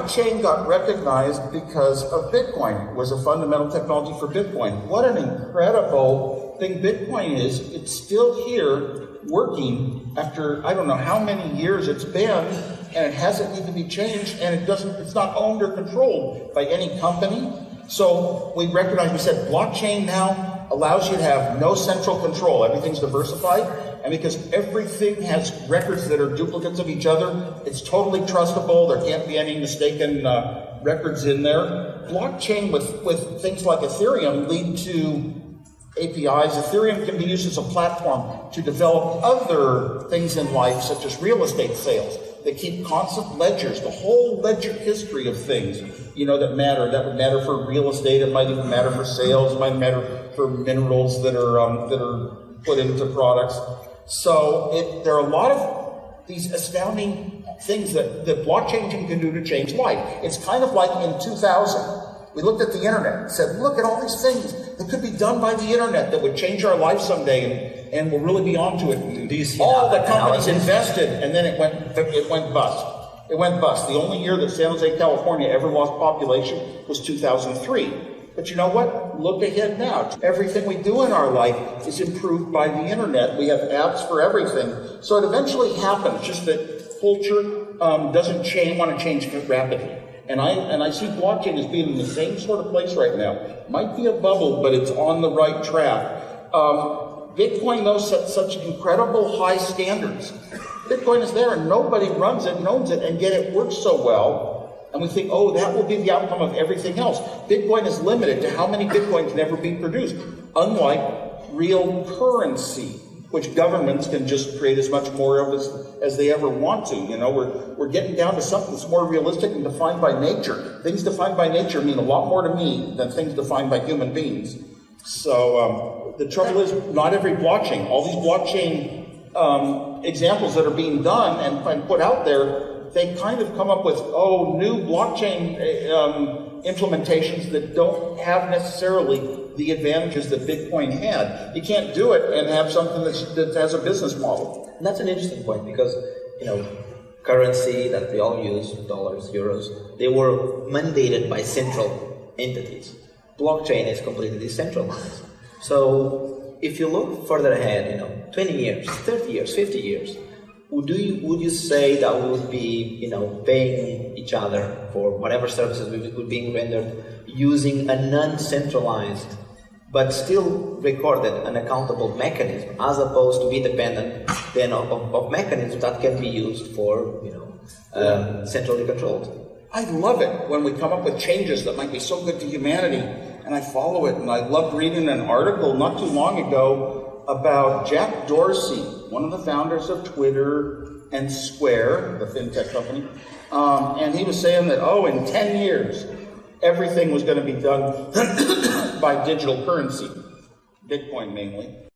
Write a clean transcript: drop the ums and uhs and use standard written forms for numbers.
blockchain got recognized because of Bitcoin. It was a fundamental technology for Bitcoin. What an incredible thing Bitcoin is. It's still here working after I don't know how many years it's been, and it hasn't needed to be changed, and it's not owned or controlled by any company. So we recognized, we said blockchain now allows you to have no central control. Everything's diversified, and because everything has records that are duplicates of each other, it's totally trustable. There can't be any mistaken records in there. Blockchain with things like Ethereum lead to APIs. Ethereum can be used as a platform to develop other things in life, such as real estate sales. They keep constant ledgers, the whole ledger history of things, that matter. That would matter for real estate. It might even matter for sales. It might matter for minerals that are put into products. So there are a lot of these astounding things that blockchain can do to change life. It's kind of like in 2000. We looked at the internet and said, look at all these things that could be done by the internet that would change our life someday, and we'll really be onto it. All the companies invested, and then it went bust. It went bust. The only year that San Jose, California ever lost population was 2003. But you know what? Look ahead now. Everything we do in our life is improved by the internet. We have apps for everything. So it eventually happens, just that culture doesn't want to change rapidly. And I see blockchain as being in the same sort of place right now. Might be a bubble, but it's on the right track. Bitcoin, though, sets such incredible high standards. Bitcoin is there and nobody runs it and owns it, and yet it works so well. And we think, oh, that will be the outcome of everything else. Bitcoin is limited to how many Bitcoins can ever be produced, unlike real currency, which governments can just create as much more of as they ever want to. We're getting down to something that's more realistic and defined by nature. Things defined by nature mean a lot more to me than things defined by human beings. So the trouble is, not every blockchain, all these blockchain examples that are being done and put out there, they kind of come up with, new blockchain implementations that don't have necessarily the advantages that Bitcoin had. You can't do it and have something that has a business model. And that's an interesting point because, currency that we all use, dollars, euros, they were mandated by central entities. Blockchain is completely decentralized. So if you look further ahead, 20 years, 30 years, 50 years, would you say that we would be, paying each other for whatever services were being rendered using a non-centralized but still recorded and accountable mechanism, as opposed to be dependent then of mechanisms that can be used for, centrally controlled? I love it when we come up with changes that might be so good to humanity, and I follow it. And I loved reading an article not too long ago about Jack Dorsey, one of the founders of Twitter and Square, the fintech company, and he was saying that, in 10 years, everything was going to be done by digital currency, Bitcoin mainly.